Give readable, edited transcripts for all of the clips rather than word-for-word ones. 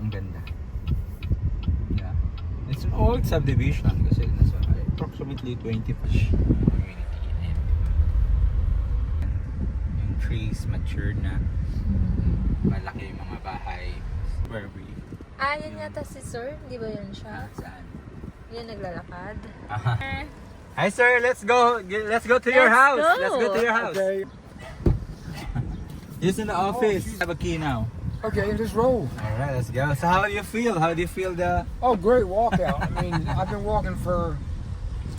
ang ganda. Yeah. It's an old subdivision kasi nasa approximately 25 community and yung trees matured na. Malaki yung mga bahay. Where we Yun yata si Sir. Di ba yun siya? saan? Yun naglalakad. Hi sir, let's go to your Let's house. go. Let's go to your house. Okay, He's in the office. I have a key now. okay, just roll. All right, let's go. So how do you feel? How do you feel the? Oh, great walkout. I mean, I've been walking for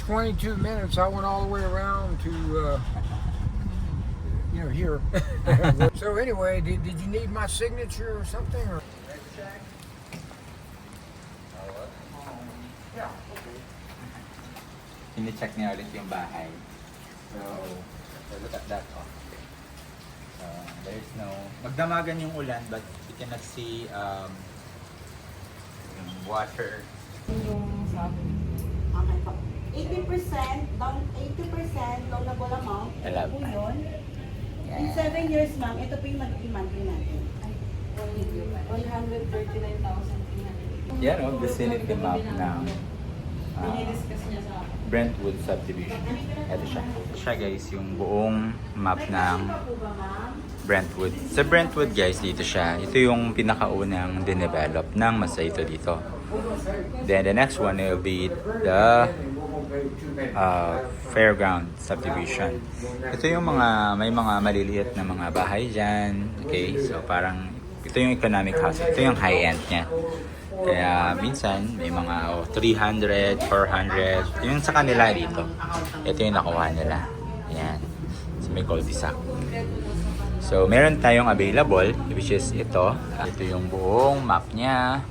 22 minutes. I went all the way around to, here. So anyway, did you need my signature or something? Or? Ini-check niya ulit yung bahay. So look at that. Oh. So there's no. Magdamagan yung ulan, but you cannot see yung water. Yung sabi. Okay po. 80% down, 80% loanable amount. Ito po yun. In 7 years, ma'am, ito po yung monthly natin. 139,300. Yan o, vicinity map ng Dinidiscuss niya sa akin. Brentwood subdivision. Ito siya. Ito siya guys, yung buong map ng Po ba, ma'am? Brentwood. Sa Brentwood guys, dito siya. Ito yung pinakaunang dinevelop ng Masaito dito. Then the next one will be the Fairground subdivision. Ito yung may mga maliliit na mga bahay dyan. Okay, so parang ito yung economic house. Ito yung high-end niya. Kaya minsan may mga 300, 400. Yung sa kanila dito. Ito yung nakuha nila. Ayan. So may cul-de-sac. So meron tayong available, which is ito. Ito yung buong map niya.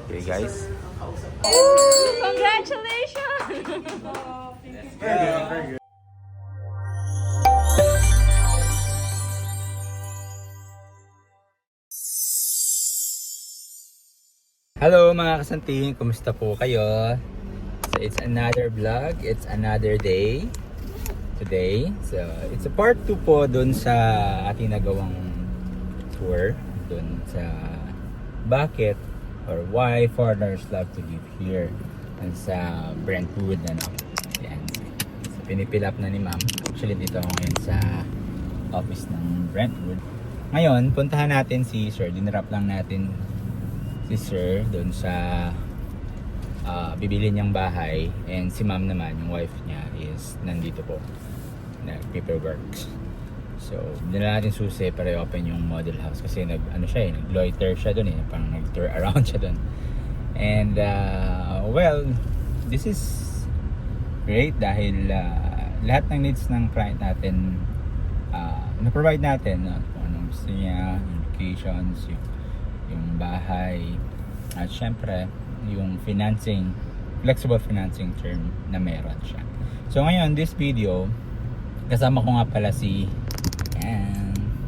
Okay guys. Congratulations! Very good. Hello mga kasanting, kumusta po kayo? So it's another vlog, it's another day today. So it's a part 2 po dun sa ating nagawang tour dun sa bakit or why foreigners love to live here and sa Brentwood Yan. So, pinipilap na ni ma'am. Actually dito ako ngayon sa office ng Brentwood. Ngayon, puntahan natin si Sir. Dinrap lang natin si Sir doon sa bibili niyang bahay, and si ma'am naman, yung wife niya is nandito po nag-paperworks. So, dinala natin susi para i-open yung model house kasi nag-loiter siya doon parang nag-tour around siya doon. And well, this is great dahil lahat ng needs ng client natin na-provide natin, kung anong gusto niya, yung locations, yung bahay, at syempre yung financing, flexible financing term na meron siya. So ngayon, this video, kasama ko nga pala si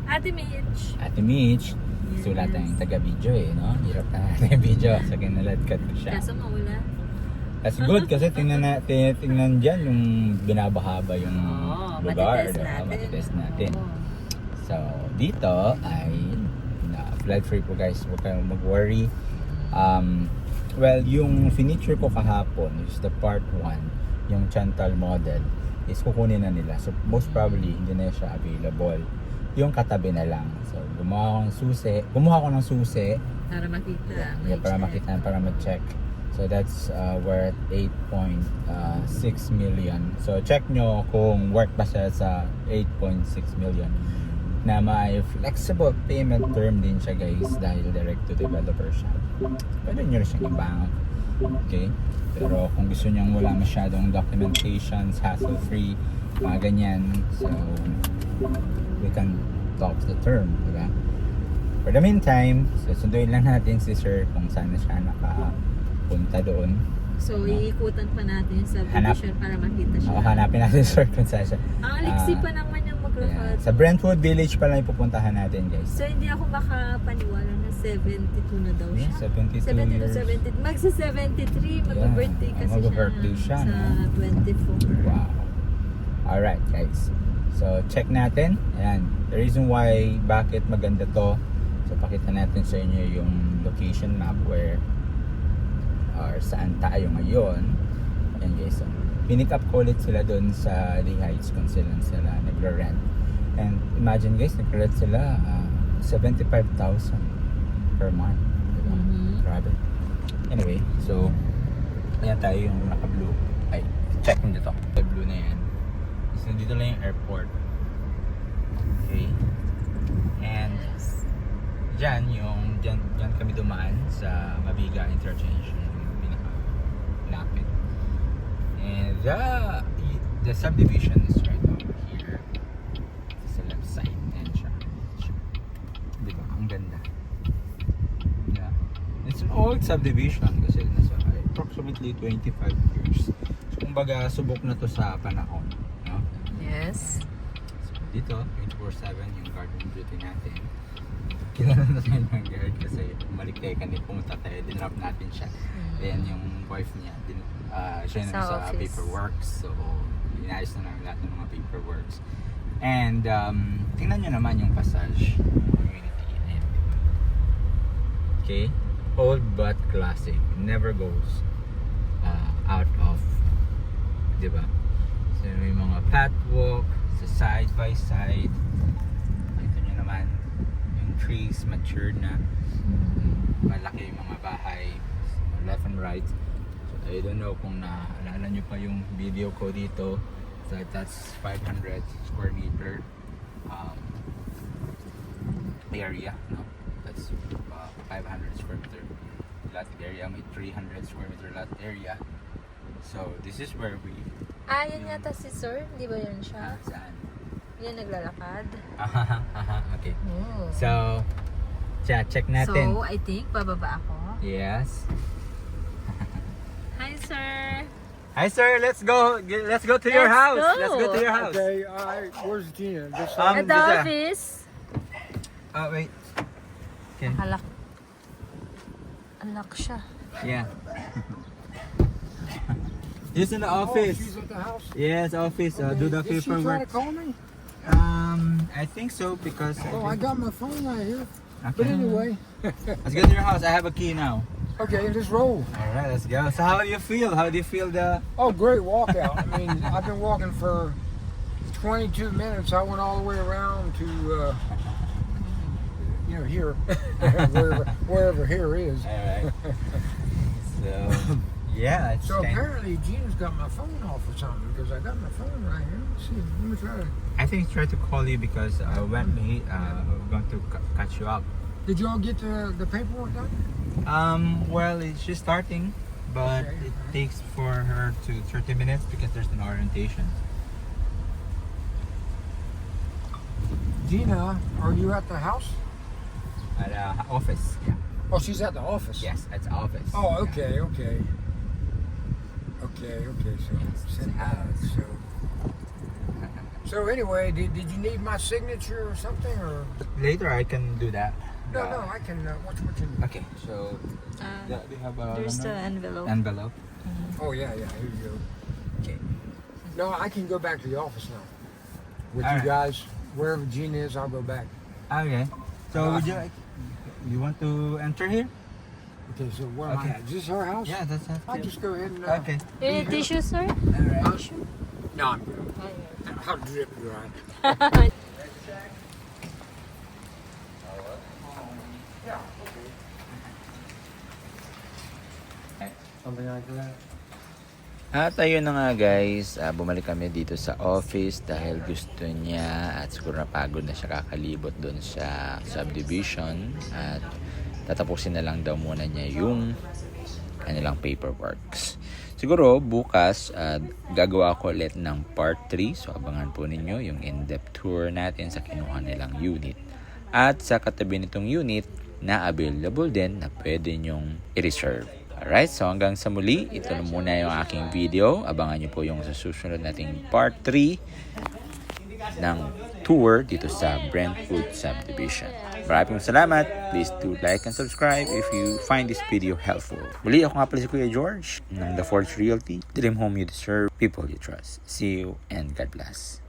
Ate Mitch. Ate Mitch. So wala tayong taga-video no? Hirap na natin yung video. So kinaladkat ko siya. Kaso mawala. That's good kasi tingnan dyan yung binabahaba yung lugar. Matitest natin. So dito ay flood free po guys. Huwag kayong mag-worry. Well, yung furniture ko kahapon is the part 1, yung Chantal model is kukunin na nila. So most probably hindi na siya available. Yung katabi na lang. So gumawa ko ng susi Para makita. para makita, para mag-check. So that's worth 8.6 million. So check nyo kung worth ba siya sa 8.6 million. Na may flexible payment term din siya guys dahil direct to developer siya. Pwede nyo rin siyang i-bank. Okay? Pero kung gusto nyo wala masyadong documentations, hassle-free, mga ganyan, so we can talk the term, diba? For the meantime, susunduin lang natin si Sir kung saan na siya nakapunta doon. So, iikutan pa natin sa subdivision para makita siya. Hanapin natin si Sir kung saan siya. Ang aliksi pa naman yung maglakad. Sa Brentwood Village pa lang ipupuntahan natin guys. So, hindi ako makapaniwala na 72 na daw siya. 72 years. 70. Magsa-73. Mag-birthday kasi mag-birthday siya, sa no? 24. Wow. Alright guys. So check natin. Ayan. The reason why bakit maganda to So pakita natin sa inyo yung location map where or saan tayo ngayon. Ayan guys, so, pinick up ko ulit sila doon sa Lee Heights kung sila nagre-rent. And imagine guys, nagre-rent sila 75,000 per month. Diba? Grabe. Anyway, so ayan tayo yung naka-blue. Ay, check nyo dito. Yung blue na yan. So dito lang yung airport. Okay. And dyan kami dumaan sa Mabiga Interchange. Yung pinaka-lapit. And the subdivision is right over here. Sa left side. Ayan siya. Diba? Ang ganda. Yeah. It's an old subdivision kasi nasa approximately 25 years. So, kumbaga, subok na to sa panahon. No? Yes. So, dito, 24/7 yung guard on duty natin. Kilala na tayo ng guard kasi bumalik tayo kanina, pumunta tayo, dinrap natin siya. Then yung wife niya, siya na sa office. paperworks. So, inayos na namin lahat ng mga paperworks. And, tingnan nyo naman yung passage. Community. Ayan. Okay? Old but classic. Never goes out of, di ba? So, may mga pathwalk sa side by side. Ito nyo naman, yung trees matured na. Malaki yung mga bahay, left and right. So, I don't know kung naalala nyo pa yung video ko dito. So, that's 500 square meter area, no? That's 500 square meter lot area. May 300 square meter lot area. So, this is where we... Yan yata si Sir. Di ba yun siya? Saan? Yan naglalakad. Okay. Oh. So, check natin. So, I think bababa ako. Yes. Hi, Sir. Hi, sir. Let's go to your Let's house. go. Let's go to your house. Okay, where's Gina? This Um, At the Lisa. office. Wait. Can... Nakalak. Unlock siya. Yeah. He's in the Oh, office. she's at the house. Yes, office. Okay. Do the Did she try to paperwork. call me? I think so because. Oh, I got my phone right here. Okay. But anyway, Let's go to your house. I have a key now. okay, let's roll. All right, let's go. So how do you feel? How do you feel the? Oh, great walkout. I mean, I've been walking for 22 minutes. I went all the way around to, here, wherever here is. All right. So yeah, it's So kind- apparently Gina's got my phone off or something because I got my phone right here. Let's see. Let me try to. I think he tried to call you because when he going to catch you up. Did you all get the paperwork done? Well, it's just starting, but Okay. it takes for her to 30 minutes because there's an orientation. Gina, are you at the house? At office, yeah. Oh, she's at the office. Yes, at office. Oh, okay, okay. Okay. So anyway, did you need my signature or something or? Later, I can do that. No, I can. What you? Okay, so do you have a There's the envelope. envelope? Oh yeah. Here you go. Okay. No, I can go back to the office now. With All you right. guys, wherever Gina is, I'll go back. Okay. So would you want to enter here? Okay, so where am I Okay. at? Is this her house? Yeah, that's it. I'll just go ahead and. Okay. You need tissue, Sir? All right. No, I'm good. I'll drip dry. At ayun na nga guys, bumalik kami dito sa office dahil gusto niya at siguro napagod na siya kakalibot doon sa subdivision at tatapusin na lang daw muna niya yung kanilang paperworks. Siguro bukas gagawa ko ulit ng part 3, so abangan po ninyo yung in-depth tour natin sa kinuha nilang unit at sa katabi nitong unit na available din na pwede nyong i-reserve. Alright, so hanggang sa muli, ito na muna yung aking video. Abangan nyo po yung susunod nating part 3 ng tour dito sa Brentwood Subdivision. Maraming salamat. Please do like and subscribe if you find this video helpful. Muli, ako nga pala si Kuya George ng The Forge Realty. Dream home you deserve, people you trust. See you and God bless.